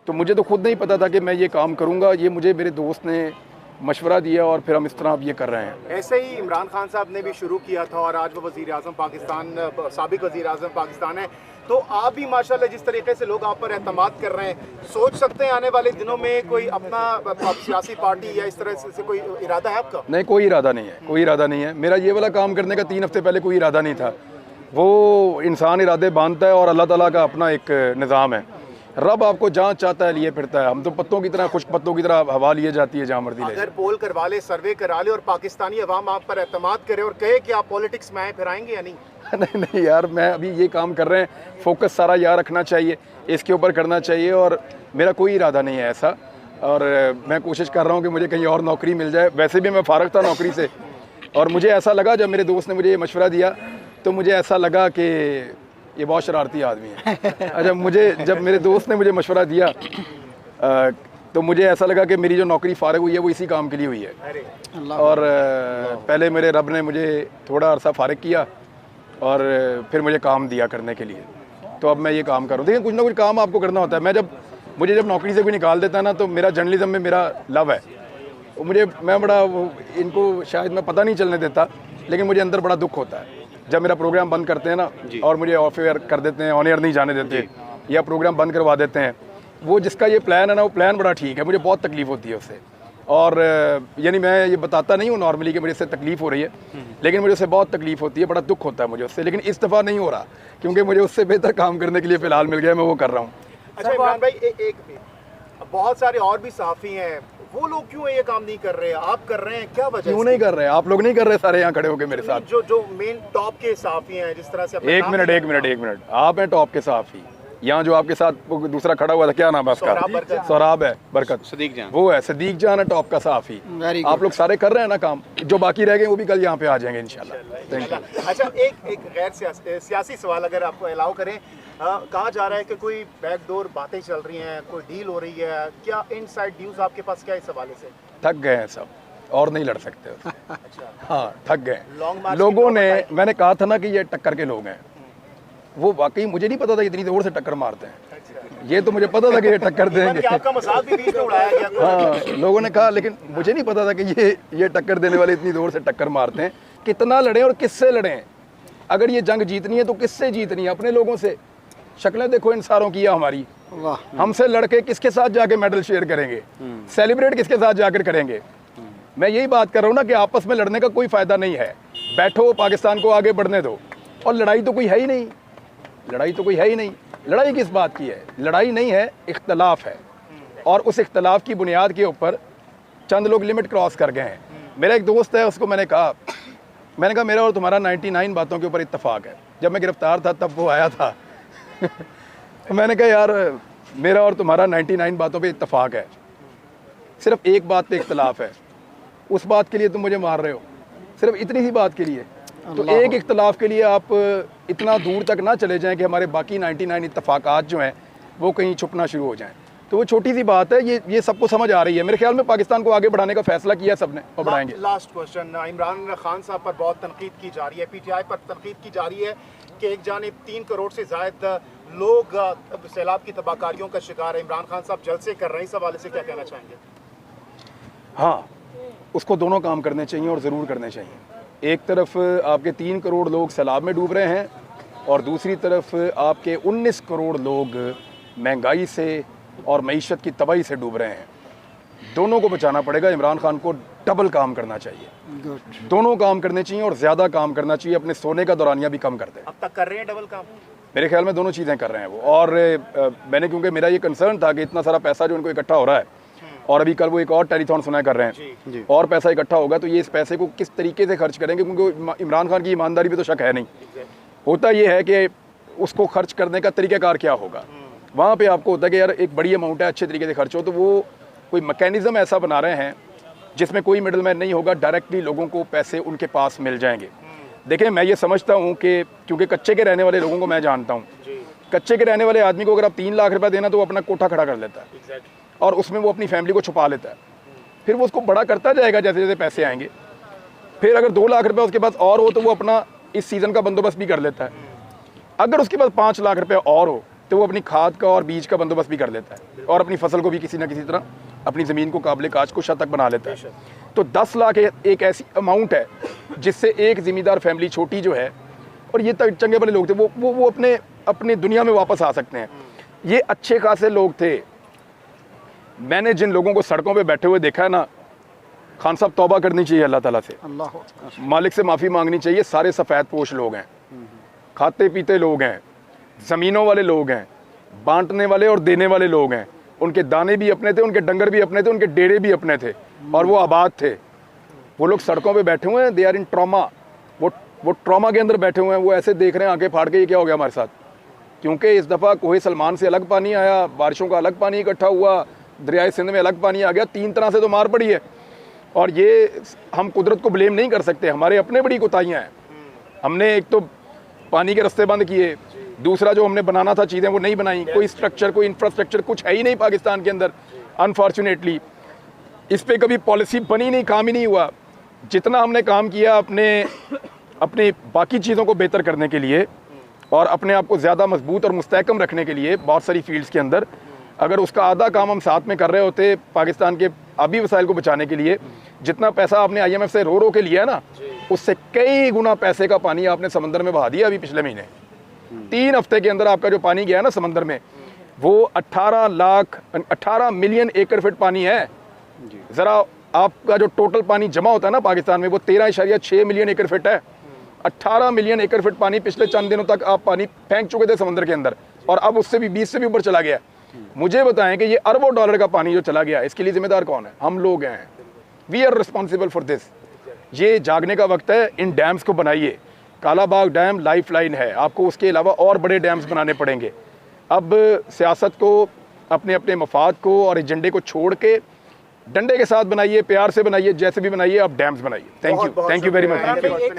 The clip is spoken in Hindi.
तो मुझे तो खुद नहीं पता था कि मैं ये काम करूँगा, ये मुझे मेरे दोस्त ने मशवरा दिया और फिर हम इस तरह अब ये कर रहे हैं। ऐसे ही इमरान खान साहब ने भी शुरू किया था और आज वो वज़ीर आज़म पाकिस्तान, साबिक वज़ीर आज़म पाकिस्तान है। तो आप भी माशाल्लाह जिस तरीके से लोग आप पर एतमाद कर रहे हैं, सोच सकते हैं आने वाले दिनों में कोई अपना सियासी पार्टी या इस तरह से कोई इरादा है आपका? नहीं, कोई इरादा नहीं है, कोई इरादा नहीं है। मेरा ये वाला काम करने का 3 हफ्ते पहले कोई इरादा नहीं था। वो इंसान इरादे बांधता है और अल्लाह ताला का अपना एक निज़ाम है। रब आपको जहाँ चाहता है लिए फिरता है। हम तो पत्तों की तरह, खुश्क पत्तों की तरह हवा लिए जाती है जहाँ मर्जी ले। अगर पोल करवा ले, सर्वे करा ले और पाकिस्तानी अवाम आप पर एतमाद करे और कहे कि आप पॉलिटिक्स में आए, फिर आएंगे या नहीं? नहीं नहीं यार, मैं अभी ये काम कर रहे हैं, फोकस सारा यहाँ रखना चाहिए, इसके ऊपर करना चाहिए और मेरा कोई इरादा नहीं है ऐसा। और मैं कोशिश कर रहा हूँ कि मुझे कहीं और नौकरी मिल जाए। वैसे भी मैं फारग था नौकरी से और मुझे ऐसा लगा, जब मेरे दोस्त ने मुझे ये मशवरा दिया तो मुझे ऐसा लगा कि ये बहुत शरारती आदमी है। अच्छा, जब मेरे दोस्त ने मुझे मशवरा दिया तो मुझे ऐसा लगा कि मेरी जो नौकरी फारग हुई है वो इसी काम के लिए हुई है। और पहले मेरे रब ने मुझे थोड़ा अरसा फारग किया और फिर मुझे काम दिया करने के लिए, तो अब मैं ये काम कर रहा हूँ। देखिए, कुछ ना कुछ काम आपको करना होता है। मुझे जब नौकरी से कोई निकाल देता है ना, तो मेरा जर्नलिज्म में मेरा लव है। मैं बड़ा इनको शायद मैं पता नहीं चलने देता, लेकिन मुझे अंदर बड़ा दुख होता है जब मेरा प्रोग्राम बंद करते हैं ना और मुझे ऑफ एयर कर देते हैं, ऑन एयर नहीं जाने देते या प्रोग्राम बंद करवा देते हैं। वो जिसका ये प्लान है ना, वो प्लान बड़ा ठीक है, मुझे बहुत तकलीफ़ होती है उससे। और यानी मैं ये बताता नहीं हूँ नॉर्मली कि मुझे इससे तकलीफ़ हो रही है, लेकिन मुझे उससे बहुत तकलीफ़ होती है, बड़ा दुख होता है मुझे उससे। लेकिन इस दफ़ा नहीं हो रहा क्योंकि मुझे उससे बेहतर काम करने के लिए फ़िलहाल मिल गया, मैं वो कर रहा हूँ। अच्छा इमरान भाई, एक बहुत सारे और भी सहाफ़ी हैं, वो लोग क्यों ये काम नहीं कर रहे हैं? आप कर रहे हैं, क्या वजह? क्यों नहीं कर रहे? आप लोग नहीं कर रहे सारे यहाँ खड़े होकर मेरे साथ? जो मेन टॉप के सहाफ़ी हैं, जिस तरह से एक मिनट, आप हैं टॉप के सहाफ़ी। यहाँ जो आपके साथ दूसरा खड़ा हुआ था, क्या नाम है उसका? सौराब है, बरकत, सदीक जान, वो है सदीक जान है टॉप का सहाफ़ी। आप लोग सारे कर रहे हैं ना काम, जो बाकी रह गए वो भी कल यहाँ पे आ जाएंगे इंशाल्लाह। Thank you. अच्छा, एक गैर सियासी सवाल अगर आपको अलाउ करें, कहा जा रहा है कि कोई बैकडोर बातें चल रही हैं, कोई डील हो रही है, क्या इनसाइड न्यूज़ आपके पास क्या इस हवाले से? थक गए हैं सब और नहीं लड़ सकते। अच्छा, हाँ, थक गए लोगों ने। मैंने कहा था ना कि ये टक्कर के लोग हैं, वो वाकई मुझे नहीं पता था इतनी जोर से टक्कर मारते हैं। ये तो मुझे पता था कि ये टक्कर देंगे। आपका मजाक भी बीच में उड़ाया गया। हाँ, लोगों ने कहा, लेकिन मुझे नहीं पता था कि ये टक्कर देने वाले इतनी जोर से टक्कर मारते हैं। कितना लड़ें और किससे लड़ें? अगर ये जंग जीतनी है तो किससे जीतनी है? अपने लोगों से। शक्लें देखो इन सारों की हमारी, हमसे लड़के किसके साथ जाके मेडल शेयर करेंगे, सेलिब्रेट किसके साथ जाकर करेंगे? मैं यही बात कर रहा हूँ ना कि आपस में लड़ने का कोई फायदा नहीं है। बैठो, पाकिस्तान को आगे बढ़ने दो। और लड़ाई तो कोई है ही नहीं, लड़ाई तो कोई है ही नहीं। लड़ाई किस बात की है? लड़ाई नहीं है, इख्तलाफ है। और उस इख्तलाफ की बुनियाद के ऊपर चंद लोग लिमिट क्रॉस कर गए हैं। मेरा एक दोस्त है, उसको मैंने कहा मेरा और तुम्हारा 99 बातों के ऊपर इत्तेफाक है। जब मैं गिरफ्तार था तब वो आया था। मैंने कहा यार, मेरा और तुम्हारा 99 बातों पे इत्तेफाक है, सिर्फ एक बात पे इख्तलाफ है। उस बात के लिए तुम मुझे मार रहे हो, सिर्फ इतनी सी बात के लिए। तो एक इख्तलाफ के लिए आप इतना दूर तक ना चले जाएं कि हमारे बाकी 99 इत्तेफाकात जो हैं वो कहीं छुपना शुरू हो जाएं। तो वो छोटी सी बात है, ये सबको समझ आ रही है। मेरे ख्याल में पाकिस्तान को आगे बढ़ाने का फैसला किया सबने और बढ़ाएंगे। लास्ट क्वेश्चन, इमरान खान साहब पर बहुत तनकीद की जा रही है, PTI पर तनकीद की जा रही है कि एक जानिब 3 करोड़ से ज़ायद लोग सैलाब की तबाहकारियों का शिकार है। इमरान खान साहब जलसे कर रहे हैं, इस हवाले से क्या कहना चाहेंगे? हाँ, उसको दोनों काम करने चाहिए और ज़रूर करने चाहिए। एक तरफ आपके 3 करोड़ लोग सैलाब में डूब रहे हैं और दूसरी तरफ आपके 19 करोड़ लोग महंगाई से और मईशत की तबाही से डूब रहे हैं। दोनों को बचाना पड़ेगा। इमरान खान को डबल काम करना चाहिए, दोनों काम करने चाहिए और ज़्यादा काम करना चाहिए। अपने सोने का दौरानिया भी कम कर दें। अब तक कर रहे हैं डबल काम? मेरे ख्याल में दोनों चीज़ें कर रहे हैं वो। और मैंने, क्योंकि मेरा ये कंसर्न था कि इतना सारा पैसा जो उनको इकट्ठा हो रहा है और अभी कल वो एक और टेलीथॉन सुना कर रहे हैं, और पैसा इकट्ठा होगा तो ये इस पैसे को किस तरीके से खर्च करेंगे, क्योंकि इमरान खान की ईमानदारी पे तो शक है नहीं। होता ये है कि उसको खर्च करने का तरीक़ाकार क्या होगा, वहाँ पे आपको होता है कि यार एक बड़ी अमाउंट है, अच्छे तरीके से खर्च हो। तो वो कोई मैकेनिज़्म ऐसा बना रहे हैं जिसमें कोई मिडल मैन नहीं होगा, डायरेक्टली लोगों को पैसे उनके पास मिल जाएंगे। देखें, मैं ये समझता हूँ कि क्योंकि कच्चे के रहने वाले लोगों को मैं जानता हूँ, कच्चे के रहने वाले आदमी को अगर आप 3 लाख रुपये देना तो वो अपना कोठा खड़ा कर लेता है और उसमें वो अपनी फैमिली को छुपा लेता है। फिर वो उसको बड़ा करता जाएगा जैसे जैसे पैसे आएंगे। फिर अगर 2 लाख रुपये उसके पास और हो तो वो अपना इस सीज़न का बंदोबस्त भी कर लेता है। अगर उसके पास 5 लाख रुपये और हो तो वो अपनी खाद का और बीज का बंदोबस्त भी कर लेता है और अपनी फसल को भी किसी न किसी तरह अपनी ज़मीन को काबिल काश कुछ हद तक बना लेता है। तो 10 लाख एक ऐसी अमाउंट है जिससे एक ज़मींदार फैमिली छोटी जो है, और ये तक चंगे बड़े लोग थे, वो अपने दुनिया में वापस आ सकते हैं। ये अच्छे खासे लोग थे। मैंने जिन लोगों को सड़कों पे बैठे हुए देखा है ना, खान साहब तौबा करनी चाहिए अल्लाह ताला से, मालिक से माफ़ी मांगनी चाहिए। सारे सफ़ेद पोश लोग हैं, खाते पीते लोग हैं, ज़मीनों वाले लोग हैं, बांटने वाले और देने वाले लोग हैं। उनके दाने भी अपने थे, उनके डंगर भी अपने थे, उनके डेरे भी अपने थे और वो आबाद थे। वो लोग सड़कों पे बैठे हुए हैं, दे आर इन ट्रॉमा। वो ट्रॉमा के अंदर बैठे हुए हैं। वो ऐसे देख रहे हैं आंखें फाड़ के, ये क्या हो गया हमारे साथ। क्योंकि इस दफ़ा कोहे सलमान से अलग पानी आया, बारिशों का अलग पानी इकट्ठा हुआ, दरियाए सिंध में अलग पानी आ गया। 3 तरह से तो मार पड़ी है। और ये हम कुदरत को ब्लेम नहीं कर सकते, हमारे अपने बड़ी कोताहियाँ हैं। हमने एक तो पानी के रास्ते बंद किए, दूसरा जो हमने बनाना था चीज़ें वो नहीं बनाई। कोई स्ट्रक्चर, कोई इंफ्रास्ट्रक्चर कुछ है ही नहीं पाकिस्तान के अंदर अनफॉर्चुनेटली। इस पर कभी पॉलिसी बनी नहीं, काम ही नहीं हुआ। जितना हमने काम किया अपने बाकी चीज़ों को बेहतर करने के लिए और अपने आप को ज़्यादा मजबूत और मुस्तहकम रखने के लिए बहुत सारी फील्ड्स के अंदर, अगर उसका आधा काम हम साथ में कर रहे होते पाकिस्तान के आबी वसाइल को बचाने के लिए, जितना पैसा आपने IMF से रो के लिया ना, उससे कई गुना पैसे का पानी आपने समंदर में बहा दिया। अभी पिछले महीने 3 हफ्ते के अंदर आपका जो पानी गया ना समंदर में, वो 18 मिलियन एकड़ फीट पानी है। ज़रा आपका जो टोटल पानी जमा होता है ना पाकिस्तान में, वो 13.6 मिलियन एकड़ फीट है। 18 मिलियन एकड़ फीट पानी पिछले चंद दिनों तक आप पानी फेंक चुके थे समंदर के अंदर, और अब उससे भी 20 से भी ऊपर चला गया। मुझे बताएं कि ये अरबों डॉलर का पानी जो चला गया, इसके लिए जिम्मेदार कौन है? हम लोग हैं। We are responsible for this. ये जागने का वक्त है। इन डैम्स को बनाइए। कालाबाग डैम लाइफ लाइन है, आपको उसके अलावा और बड़े डैम्स बनाने पड़ेंगे। अब सियासत को, अपने अपने मफाद को और एजेंडे को छोड़ के डंडे के साथ बनाइए, प्यार से बनाइए, जैसे भी बनाइए, आप डैम्स बनाइए। Thank you very much.